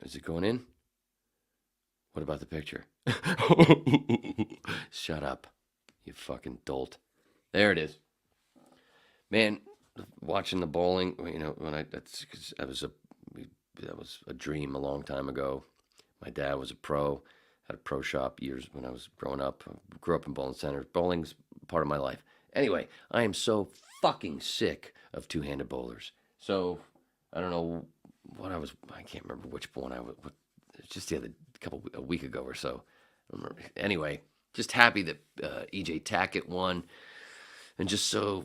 Is it going in? What about the picture? Shut up, you fucking dolt. There it is. Man, watching the bowling, when that was a dream a long time ago. My dad was a pro, had a pro shop years when I was growing up. I grew up in bowling centers. Bowling's part of my life. Anyway, I am so fucking sick of two-handed bowlers. So I don't know I can't remember which one it's just a week ago or so. Anyway, just happy that EJ Tackett won, and just so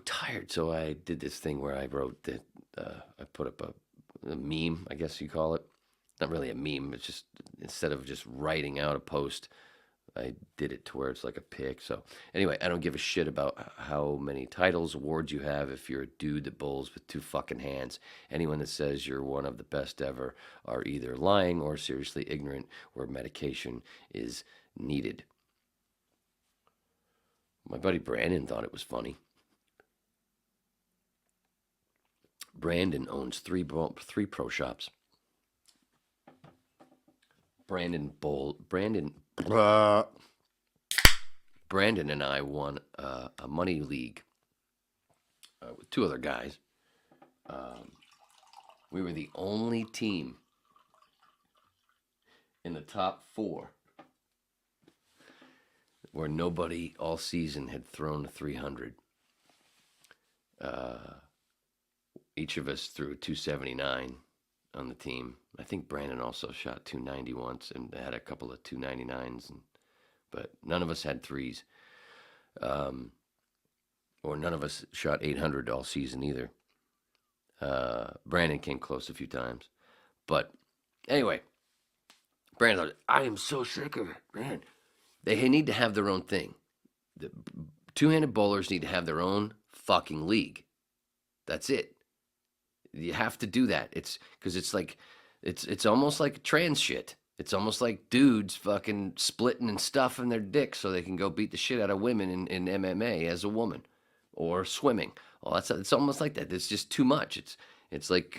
tired. So I did this thing where I wrote that I put up a meme, I guess you call it. Not really a meme. It's just instead of just writing out a post, I did it to where it's like a pic. So anyway, I don't give a shit about how many titles, awards you have if you're a dude that bowls with two fucking hands. Anyone that says you're one of the best ever are either lying or seriously ignorant or medication is needed. My buddy Brandon thought it was funny. Brandon owns three pro shops. Brandon and I won a money league with two other guys. We were the only team in the top four where nobody all season had thrown a 300. Each of us threw a 279 on the team. I think Brandon also shot 290 once and had a couple of 299s, but none of us had threes. Or none of us shot 800 all season either. Brandon came close a few times. But anyway, Brandon thought, I am so sick of it, man. They need to have their own thing. The two-handed bowlers need to have their own fucking league. That's it. You have to do that. It's because it's almost like trans shit. It's almost like dudes fucking splitting and stuffing their dicks so they can go beat the shit out of women in MMA as a woman, or swimming. Well, it's almost like that. It's just too much. It's like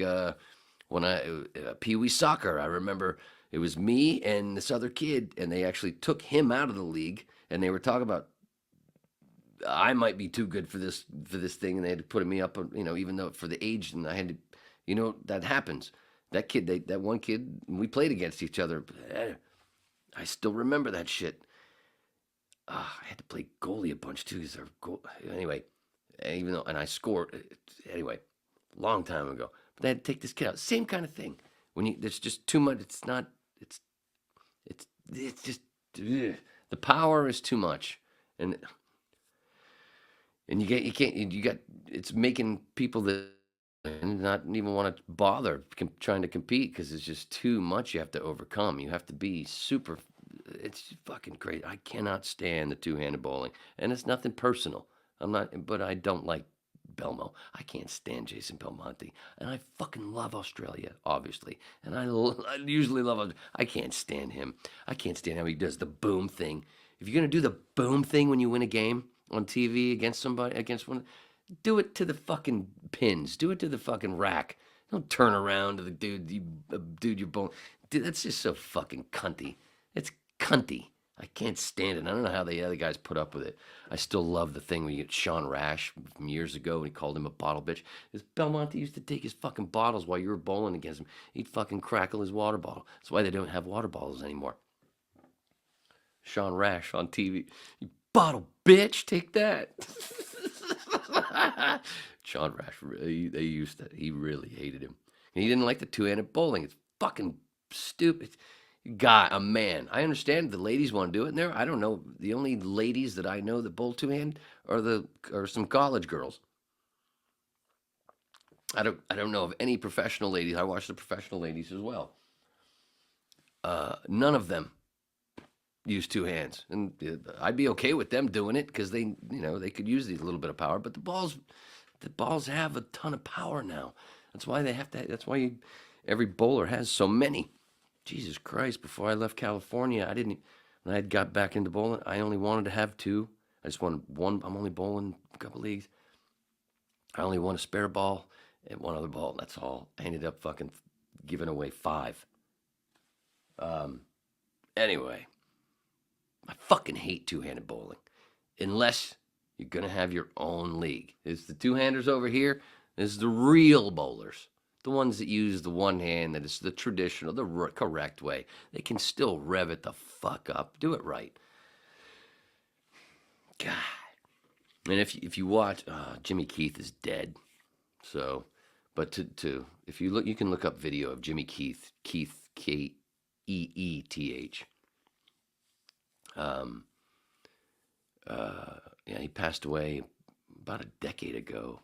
when Pee Wee soccer. I remember it was me and this other kid, and they actually took him out of the league, and they were talking about I might be too good for this thing, and they had to put me up, even though for the age, and I had to, that happens. That kid, that one kid, we played against each other. I still remember that shit. I had to play goalie a bunch too. Anyway, and I scored. Anyway, long time ago. But they had to take this kid out. Same kind of thing. There's just too much. It's not. It's just ugh. The power is too much, and it's making people that not even want to bother trying to compete because it's just too much you have to overcome. You have to be super. It's fucking great. I cannot stand the two-handed bowling, and it's nothing personal. But I don't like Belmo. I can't stand Jason Belmonte, and I fucking love Australia, obviously, and I usually love. I can't stand him. I can't stand how he does the boom thing. If you're gonna do the boom thing when you win a game on TV against one, do it to the fucking pins. Do it to the fucking rack. Don't turn around to the dude you're bowling. Dude, that's just so fucking cunty. It's cunty. I can't stand it. I don't know how the other guys put up with it. I still love the thing when you get Sean Rash from years ago when he called him a bottle bitch. This Belmonte used to take his fucking bottles while you were bowling against him. He'd fucking crackle his water bottle. That's why they don't have water bottles anymore. Sean Rash on TV. You bottle bitch, take that. Sean Rash, he really hated him. And he didn't like the two-handed bowling. It's fucking stupid. A man. I understand the ladies want to do it in there. I don't know. The only ladies that I know that bowl two-hand are some college girls. I don't know of any professional ladies. I watch the professional ladies as well. None of them use two hands, and I'd be okay with them doing it because they could use a little bit of power. But the balls have a ton of power now. That's why they have to. That's why every bowler has so many. Jesus Christ! Before I left California, when I got back into bowling, I only wanted to have two. I just wanted one. I'm only bowling a couple leagues. I only want a spare ball and one other ball. That's all. I ended up fucking giving away 5. Anyway, I fucking hate two-handed bowling. Unless you're going to have your own league. It's the two-handers over here. This is the real bowlers. The ones that use the one hand, that is the traditional, the correct way. They can still rev it the fuck up. Do it right. God. And if you watch, Jimmy Keith is dead. So, but if you look, you can look up video of Jimmy Keith, Keeth. Yeah, he passed away about a decade ago.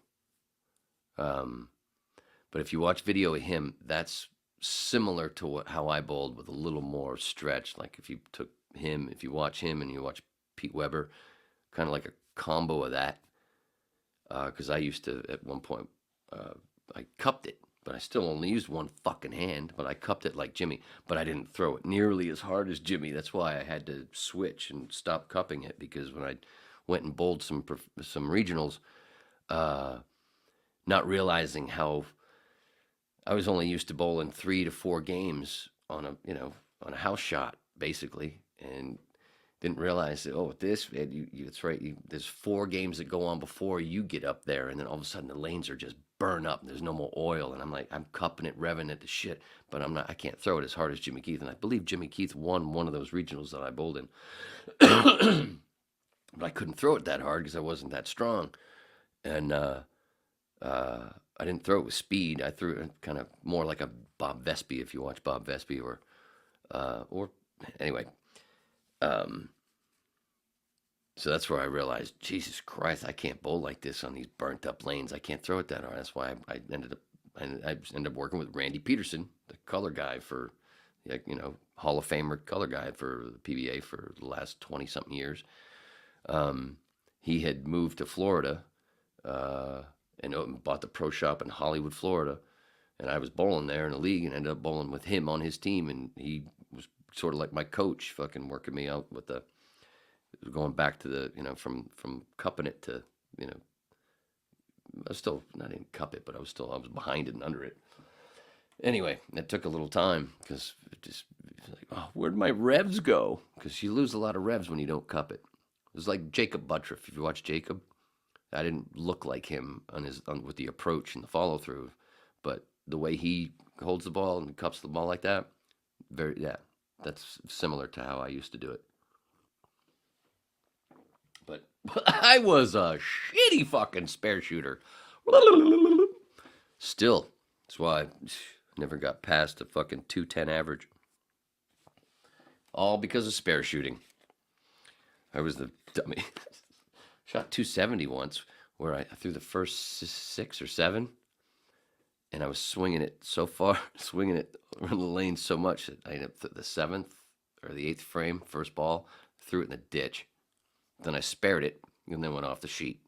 But if you watch video of him, that's similar to how I bowled, with a little more stretch. Like if you took him, if you watch him and you watch Pete Weber, kind of like a combo of that. Because I used to, at one point, I cupped it, but I still only used one fucking hand, but I cupped it like Jimmy, but I didn't throw it nearly as hard as Jimmy. That's why I had to switch and stop cupping it, because when I went and bowled some regionals, not realizing how I was only used to bowling 3 to 4 games on a house shot, basically, and didn't realize that, that's right, there's 4 games that go on before you get up there, and then all of a sudden the lanes are just burn up, there's no more oil, and I'm like, I'm cupping it, revving it to shit, but I can't throw it as hard as Jimmy Keith, and I believe Jimmy Keith won one of those regionals that I bowled in. But I couldn't throw it that hard because I wasn't that strong, and I didn't throw it with speed. I threw it kind of more like a Bob Vespi, if you watch Bob Vespi, or anyway. So that's where I realized, Jesus Christ, I can't bowl like this on these burnt up lanes. I can't throw it that hard. That's why I ended up working with Randy Peterson, the color guy for, Hall of Famer color guy for the PBA for the last 20 something years. He had moved to Florida, and bought the pro shop in Hollywood, Florida. And I was bowling there in a league and ended up bowling with him on his team. And he was sort of like my coach, fucking working me out with going back to the, from cupping it to, I was still, I didn't cup it, but I was behind it and under it. Anyway, it took a little time because it was like, oh, where'd my revs go? Because you lose a lot of revs when you don't cup it. It was like Jacob Buttriff. If you watch Jacob, I didn't look like him with the approach and the follow through, but the way he holds the ball and cups the ball like that, that's similar to how I used to do it. But I was a shitty fucking spare shooter. Still, that's why I never got past a fucking 210 average. All because of spare shooting. I was the dummy. Shot 270 once, where I threw the first 6 or 7, and I was swinging it so far, swinging it around the lane so much that I ended up the 7th or the 8th frame, first ball, threw it in the ditch. Then I spared it, and then went off the sheet.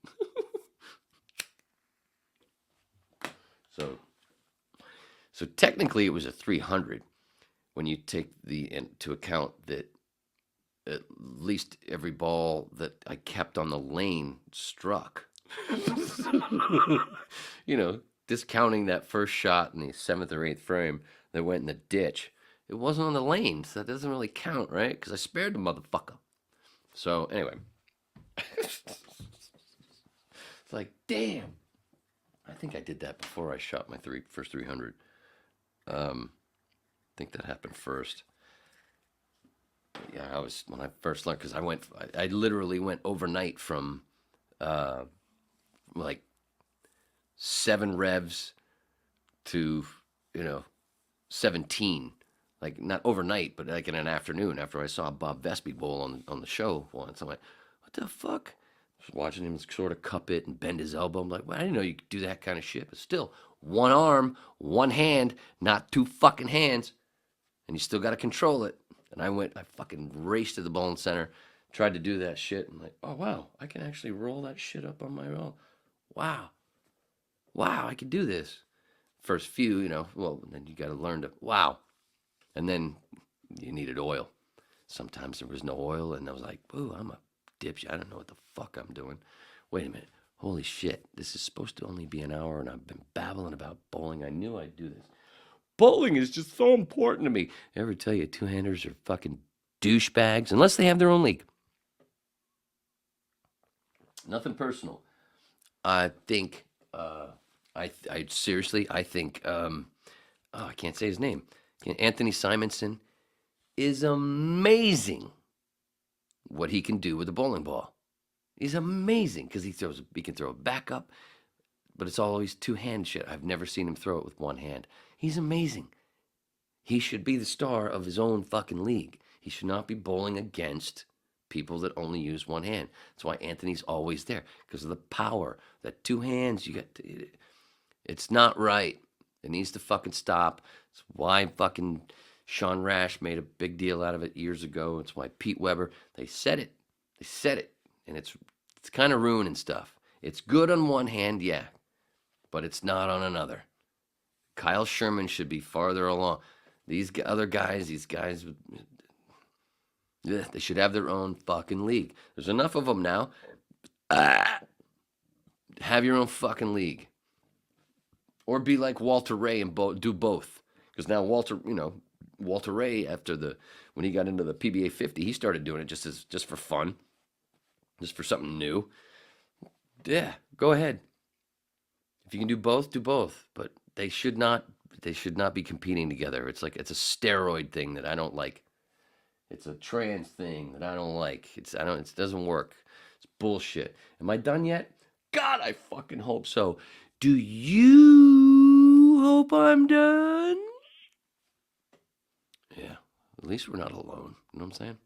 So technically it was a 300 when you take into account that at least every ball that I kept on the lane struck. Discounting that first shot in the 7th or 8th frame that went in the ditch. It wasn't on the lane, so that doesn't really count, right? Because I spared the motherfucker. So, anyway. It's like, damn. I think I did that before I shot my first 300. I think that happened first. Yeah, when I first learned, because I literally went overnight from, like 7 revs to, 17. Like, not overnight, but like in an afternoon after I saw Bob Vespi bowl on the show once. I'm like, what the fuck? Just watching him sort of cup it and bend his elbow. I'm like, well, I didn't know you could do that kind of shit. But still, one arm, one hand, not 2 fucking hands. And you still got to control it. And I fucking raced to the bowling center, tried to do that shit. I'm like, oh, wow, I can actually roll that shit up on my own. Wow, I can do this. First few, then you got to learn to, wow. And then you needed oil. Sometimes there was no oil, and I was like, ooh, I'm a dipshit. I don't know what the fuck I'm doing. Wait a minute. Holy shit. This is supposed to only be an hour, and I've been babbling about bowling. I knew I'd do this. bowling is just so important to me. Ever tell you two-handers are fucking douchebags unless they have their own league? Nothing personal. I think. I seriously. I think. I can't say his name. Anthony Simonson is amazing. What he can do with a bowling ball, he's amazing because he can throw a backup, but it's always two-hand shit. I've never seen him throw it with one hand. He's amazing. He should be the star of his own fucking league. He should not be bowling against people that only use one hand. That's why Anthony's always there, because of the power. That two hands, it's not right. It needs to fucking stop. It's why fucking Sean Rash made a big deal out of it years ago. It's why Pete Weber, they said it. And it's kind of ruining stuff. It's good on one hand, yeah, but it's not on another. Kyle Sherman should be farther along. These other guys, they should have their own fucking league. There's enough of them now. Have your own fucking league. Or be like Walter Ray and do both. Because now Walter Ray, when he got into the PBA 50, he started doing it just for fun. Just for something new. Yeah, go ahead. If you can do both, do both. But they should not be competing together. It's a steroid thing that I don't like. It's a trans thing that I don't like. It doesn't work. It's bullshit. Am I done yet? God, I fucking hope so. Do you hope I'm done? Yeah. At least we're not alone. You know what I'm saying?